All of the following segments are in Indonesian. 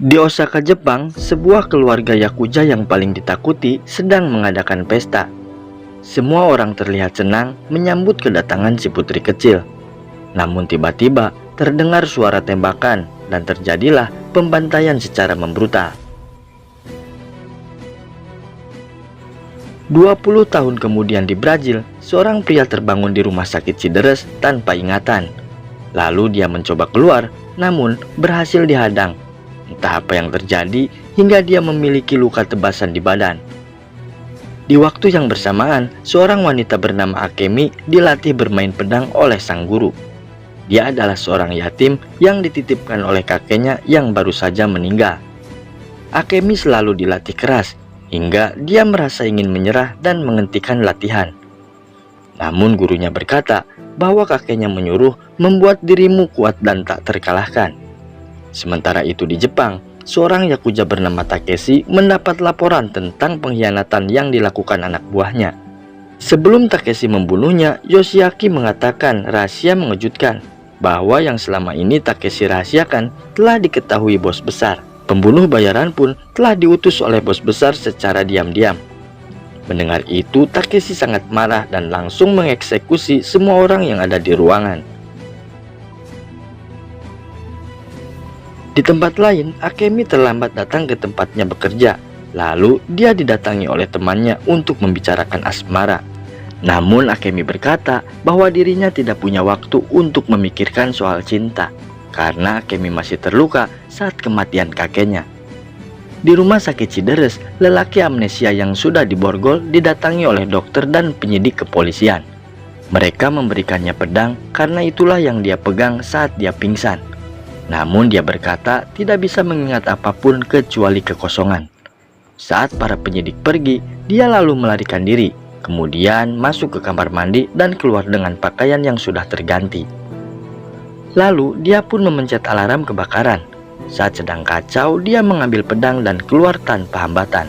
Di Osaka, Jepang, sebuah keluarga Yakuza yang paling ditakuti sedang mengadakan pesta. Semua orang terlihat senang menyambut kedatangan si putri kecil. Namun tiba-tiba terdengar suara tembakan dan terjadilah pembantaian secara membrutal. 20 tahun kemudian di Brazil, seorang pria terbangun di rumah sakit Cideres tanpa ingatan. Lalu dia mencoba keluar, namun berhasil dihadang. Entah apa yang terjadi hingga dia memiliki luka tebasan di badan. Di waktu yang bersamaan, seorang wanita bernama Akemi dilatih bermain pedang oleh sang guru. Dia adalah seorang yatim yang dititipkan oleh kakeknya yang baru saja meninggal. Akemi selalu dilatih keras, hingga dia merasa ingin menyerah dan menghentikan latihan. Namun gurunya berkata bahwa kakeknya menyuruh membuat dirimu kuat dan tak terkalahkan. Sementara itu di Jepang, seorang Yakuza bernama Takeshi mendapat laporan tentang pengkhianatan yang dilakukan anak buahnya. Sebelum Takeshi membunuhnya, Yoshiaki mengatakan rahasia mengejutkan bahwa yang selama ini Takeshi rahasiakan telah diketahui bos besar. Pembunuh bayaran pun telah diutus oleh bos besar secara diam-diam. Mendengar itu, Takeshi sangat marah dan langsung mengeksekusi semua orang yang ada di ruangan. Di tempat lain, Akemi terlambat datang ke tempatnya bekerja. Lalu dia didatangi oleh temannya untuk membicarakan asmara. Namun Akemi berkata bahwa dirinya tidak punya waktu untuk memikirkan soal cinta, karena Akemi masih terluka saat kematian kakeknya. Di rumah sakit Cideres, lelaki amnesia yang sudah diborgol didatangi oleh dokter dan penyidik kepolisian. Mereka memberikannya pedang karena itulah yang dia pegang saat dia pingsan. Namun dia berkata tidak bisa mengingat apapun kecuali kekosongan. Saat para penyidik pergi, dia lalu melarikan diri, kemudian masuk ke kamar mandi dan keluar dengan pakaian yang sudah terganti. Lalu dia pun memencet alarm kebakaran. Saat sedang kacau, dia mengambil pedang dan keluar tanpa hambatan.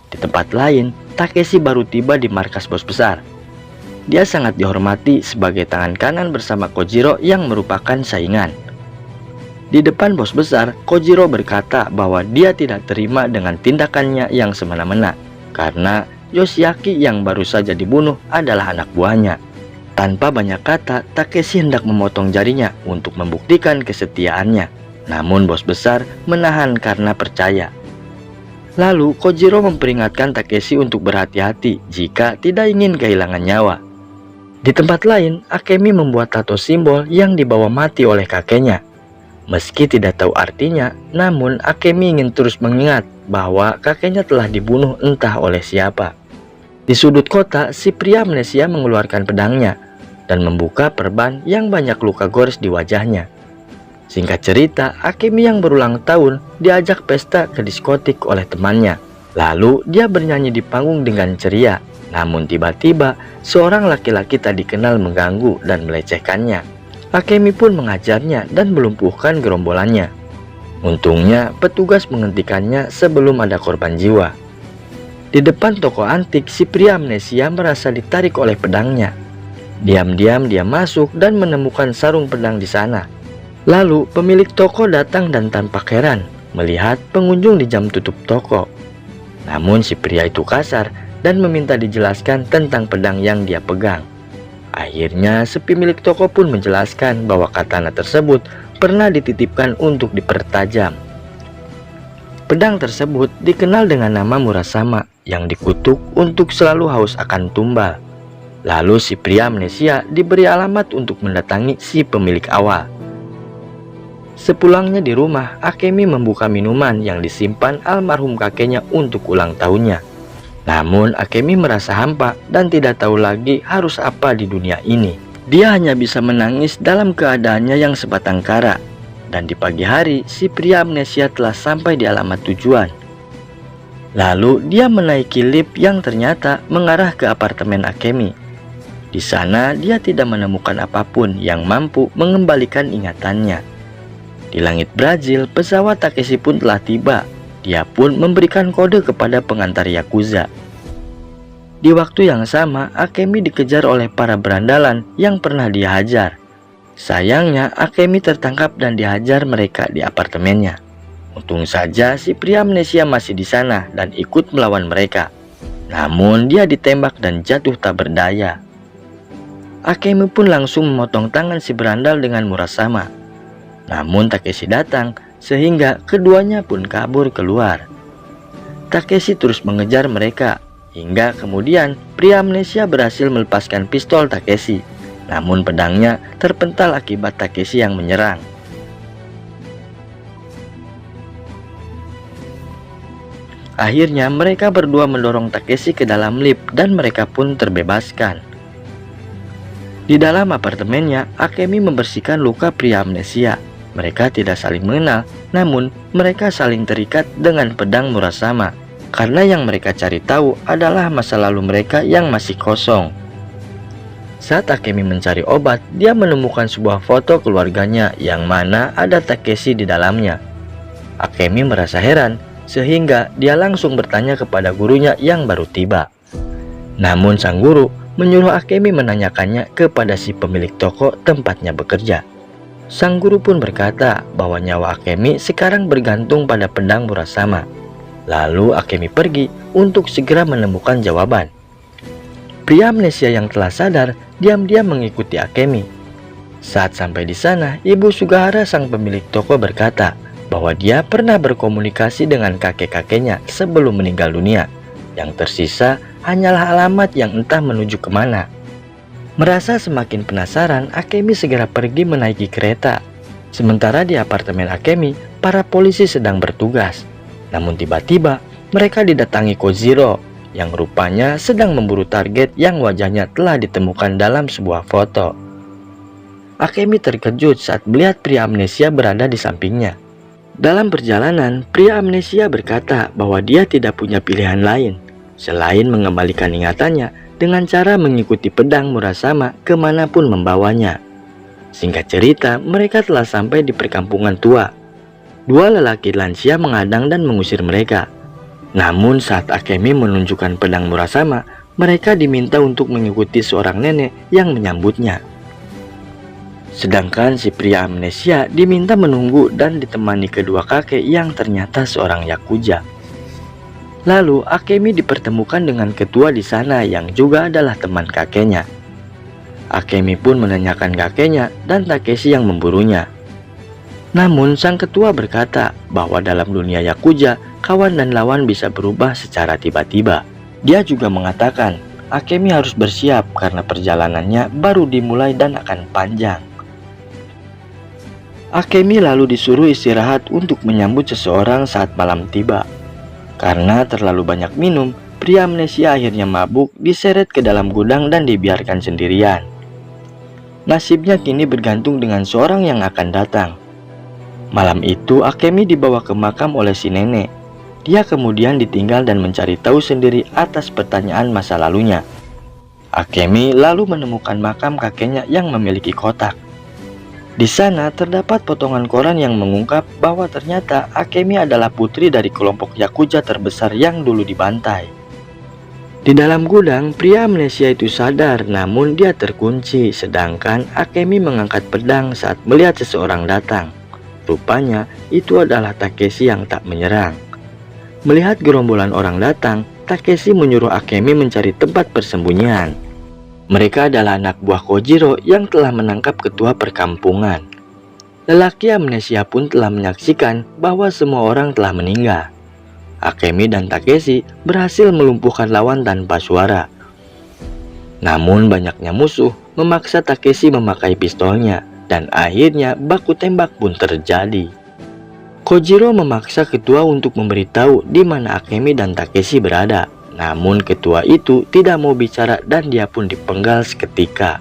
Di tempat lain, Takeshi baru tiba di markas bos besar. Dia sangat dihormati sebagai tangan kanan bersama Kojiro yang merupakan saingan. Di depan bos besar, Kojiro berkata bahwa dia tidak terima dengan tindakannya yang semena-mena, karena Yoshiaki yang baru saja dibunuh adalah anak buahnya. Tanpa banyak kata, Takeshi hendak memotong jarinya untuk membuktikan kesetiaannya. Namun bos besar menahan karena percaya. Lalu Kojiro memperingatkan Takeshi untuk berhati-hati jika tidak ingin kehilangan nyawa. Di tempat lain, Akemi membuat tato simbol yang dibawa mati oleh kakeknya. Meski tidak tahu artinya, namun Akemi ingin terus mengingat bahwa kakeknya telah dibunuh entah oleh siapa. Di sudut kota, si pria amnesia mengeluarkan pedangnya dan membuka perban yang banyak luka gores di wajahnya. Singkat cerita, Akemi yang berulang tahun diajak pesta ke diskotik oleh temannya. Lalu dia bernyanyi di panggung dengan ceria. Namun tiba-tiba seorang laki-laki tak dikenal mengganggu dan melecehkannya. Akemi pun mengajarnya dan melumpuhkan gerombolannya. Untungnya petugas menghentikannya sebelum ada korban jiwa. Di depan toko antik, si pria amnesia merasa ditarik oleh pedangnya. Diam-diam dia masuk dan menemukan sarung pedang di sana. Lalu pemilik toko datang dan tampak heran melihat pengunjung di jam tutup toko. Namun si pria itu kasar dan meminta dijelaskan tentang pedang yang dia pegang. Akhirnya si pemilik toko pun menjelaskan bahwa katana tersebut pernah dititipkan untuk dipertajam. Pedang tersebut dikenal dengan nama Murasama yang dikutuk untuk selalu haus akan tumbal. Lalu si pria amnesia diberi alamat untuk mendatangi si pemilik awal. Sepulangnya di rumah, Akemi membuka minuman yang disimpan almarhum kakeknya untuk ulang tahunnya. Namun Akemi merasa hampa dan tidak tahu lagi harus apa di dunia ini. Dia hanya bisa menangis dalam keadaannya yang sebatang kara. Dan di pagi hari, si pria amnesia telah sampai di alamat tujuan. Lalu dia menaiki lift yang ternyata mengarah ke apartemen Akemi. Di sana dia tidak menemukan apapun yang mampu mengembalikan ingatannya. Di langit Brazil, pesawat Takeshi pun telah tiba. Dia pun memberikan kode kepada pengantar Yakuza. Di waktu yang sama, Akemi dikejar oleh para berandalan yang pernah dia hajar. Sayangnya, Akemi tertangkap dan dihajar mereka di apartemennya. Untung saja si pria amnesia masih di sana dan ikut melawan mereka. Namun dia ditembak dan jatuh tak berdaya. Akemi pun langsung memotong tangan si berandal dengan Murasama. Namun Takeshi datang sehingga keduanya pun kabur keluar. Takeshi terus mengejar mereka hingga kemudian pria amnesia berhasil melepaskan pistol Takeshi. Namun pedangnya terpental akibat Takeshi yang menyerang. Akhirnya mereka berdua mendorong Takeshi ke dalam lift dan mereka pun terbebaskan. Di dalam apartemennya, Akemi membersihkan luka pria amnesia. Mereka tidak saling mengenal, namun mereka saling terikat dengan pedang Murasama. Karena yang mereka cari tahu adalah masa lalu mereka yang masih kosong. Saat Akemi mencari obat, dia menemukan sebuah foto keluarganya yang mana ada Takeshi di dalamnya. Akemi merasa heran, sehingga dia langsung bertanya kepada gurunya yang baru tiba. Namun sang guru menyuruh Akemi menanyakannya kepada si pemilik toko tempatnya bekerja. Sang guru pun berkata bahwa nyawa Akemi sekarang bergantung pada pedang Murasama. Lalu Akemi pergi untuk segera menemukan jawaban. Pria amnesia yang telah sadar diam-diam mengikuti Akemi. Saat sampai di sana, Ibu Sugahara sang pemilik toko berkata bahwa dia pernah berkomunikasi dengan kakek-kakeknya sebelum meninggal dunia. Yang tersisa hanyalah alamat yang entah menuju kemana. Merasa semakin penasaran, Akemi segera pergi menaiki kereta. Sementara di apartemen Akemi, para polisi sedang bertugas. Namun tiba-tiba mereka didatangi Kojiro yang rupanya sedang memburu target yang wajahnya telah ditemukan dalam sebuah foto. Akemi terkejut saat melihat pria amnesia berada di sampingnya. Dalam perjalanan, pria amnesia berkata bahwa dia tidak punya pilihan lain selain mengembalikan ingatannya dengan cara mengikuti pedang Murasama kemanapun membawanya. Singkat cerita, mereka telah sampai di perkampungan tua. Dua lelaki lansia menghadang dan mengusir mereka. Namun saat Akemi menunjukkan pedang Murasama, mereka diminta untuk mengikuti seorang nenek yang menyambutnya. Sedangkan si pria amnesia diminta menunggu dan ditemani kedua kakek yang ternyata seorang yakuza. Lalu Akemi dipertemukan dengan ketua di sana yang juga adalah teman kakeknya. Akemi pun menanyakan kakeknya dan Takeshi yang memburunya. Namun sang ketua berkata bahwa dalam dunia yakuza, kawan dan lawan bisa berubah secara tiba-tiba. Dia juga mengatakan Akemi harus bersiap karena perjalanannya baru dimulai dan akan panjang. Akemi lalu disuruh istirahat untuk menyambut seseorang saat malam tiba. Karena terlalu banyak minum, pria amnesia akhirnya mabuk, diseret ke dalam gudang dan dibiarkan sendirian. Nasibnya kini bergantung dengan seorang yang akan datang. Malam itu Akemi dibawa ke makam oleh si nenek. Dia kemudian ditinggal dan mencari tahu sendiri atas pertanyaan masa lalunya. Akemi lalu menemukan makam kakeknya yang memiliki kotak. Di sana terdapat potongan koran yang mengungkap bahwa ternyata Akemi adalah putri dari kelompok yakuza terbesar yang dulu dibantai. Di dalam gudang, pria amnesia itu sadar namun dia terkunci, sedangkan Akemi mengangkat pedang saat melihat seseorang datang. Rupanya itu adalah Takeshi yang tak menyerang. Melihat gerombolan orang datang, Takeshi menyuruh Akemi mencari tempat persembunyian. Mereka adalah anak buah Kojiro yang telah menangkap ketua perkampungan. Lelaki amnesia pun telah menyaksikan bahwa semua orang telah meninggal. Akemi dan Takeshi berhasil melumpuhkan lawan tanpa suara. Namun banyaknya musuh memaksa Takeshi memakai pistolnya dan akhirnya baku tembak pun terjadi. Kojiro memaksa ketua untuk memberitahu di mana Akemi dan Takeshi berada. Namun ketua itu tidak mau bicara dan dia pun dipenggal seketika.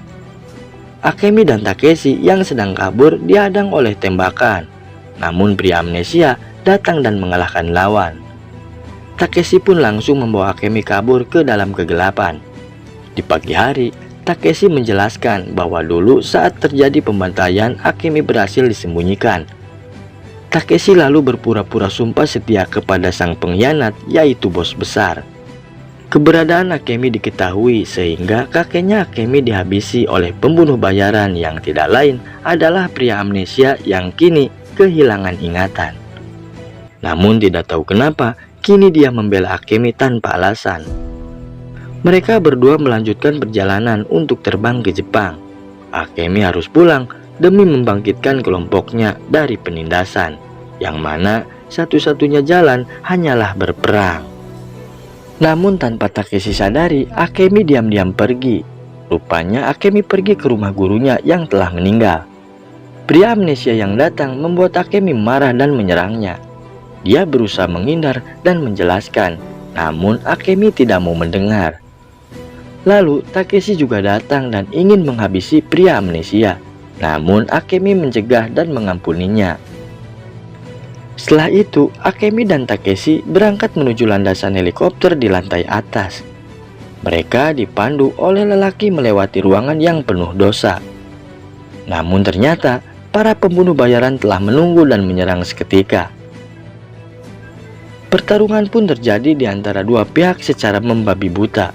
Akemi dan Takeshi yang sedang kabur dihadang oleh tembakan. Namun pria amnesia datang dan mengalahkan lawan. Takeshi pun langsung membawa Akemi kabur ke dalam kegelapan. Di pagi hari, Takeshi menjelaskan bahwa dulu saat terjadi pembantaian Akemi berhasil disembunyikan. Takeshi lalu berpura-pura sumpah setia kepada sang pengkhianat yaitu bos besar. Keberadaan Akemi diketahui sehingga kakeknya Akemi dihabisi oleh pembunuh bayaran yang tidak lain adalah pria amnesia yang kini kehilangan ingatan. Namun tidak tahu kenapa, kini dia membela Akemi tanpa alasan. Mereka berdua melanjutkan perjalanan untuk terbang ke Jepang. Akemi harus pulang demi membangkitkan kelompoknya dari penindasan, yang mana satu-satunya jalan hanyalah berperang. Namun tanpa Takeshi sadari, Akemi diam-diam pergi. Rupanya Akemi pergi ke rumah gurunya yang telah meninggal. Pria amnesia yang datang membuat Akemi marah dan menyerangnya. Dia berusaha menghindar dan menjelaskan, namun Akemi tidak mau mendengar. Lalu Takeshi juga datang dan ingin menghabisi pria amnesia, namun Akemi mencegah dan mengampuninya. Setelah itu, Akemi dan Takeshi berangkat menuju landasan helikopter di lantai atas. Mereka dipandu oleh lelaki melewati ruangan yang penuh dosa. Namun ternyata para pembunuh bayaran telah menunggu dan menyerang seketika. Pertarungan pun terjadi di antara dua pihak secara membabi buta,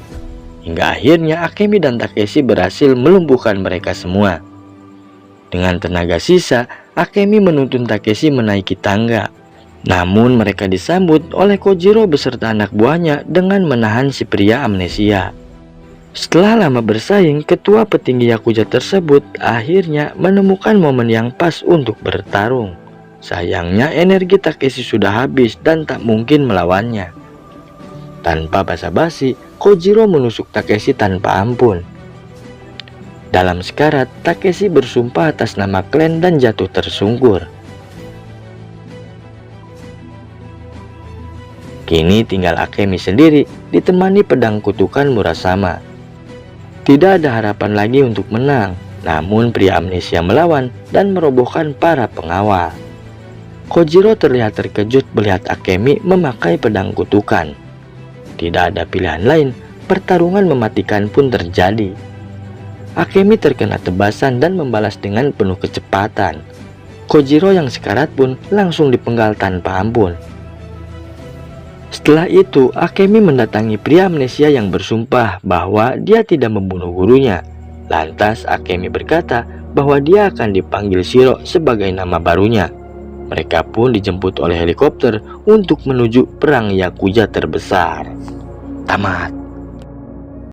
hingga akhirnya Akemi dan Takeshi berhasil melumpuhkan mereka semua. Dengan tenaga sisa, Akemi menuntun Takeshi menaiki tangga. Namun mereka disambut oleh Kojiro beserta anak buahnya dengan menahan si pria amnesia. Setelah lama bersaing, ketua petinggi Yakuza tersebut akhirnya menemukan momen yang pas untuk bertarung. Sayangnya energi Takeshi sudah habis dan tak mungkin melawannya. Tanpa basa-basi, Kojiro menusuk Takeshi tanpa ampun. Dalam sekarat, Takeshi bersumpah atas nama klan dan jatuh tersungkur. Kini tinggal Akemi sendiri ditemani pedang kutukan Murasama. Tidak ada harapan lagi untuk menang, namun pria amnesia melawan dan merobohkan para pengawal. Kojiro terlihat terkejut melihat Akemi memakai pedang kutukan. Tidak ada pilihan lain, pertarungan mematikan pun terjadi. Akemi terkena tebasan dan membalas dengan penuh kecepatan. Kojiro yang sekarat pun langsung dipenggal tanpa ampun. Setelah itu, Akemi mendatangi pria amnesia yang bersumpah bahwa dia tidak membunuh gurunya. Lantas Akemi berkata bahwa dia akan dipanggil Shiro sebagai nama barunya. Mereka pun dijemput oleh helikopter untuk menuju perang Yakuza terbesar. Tamat.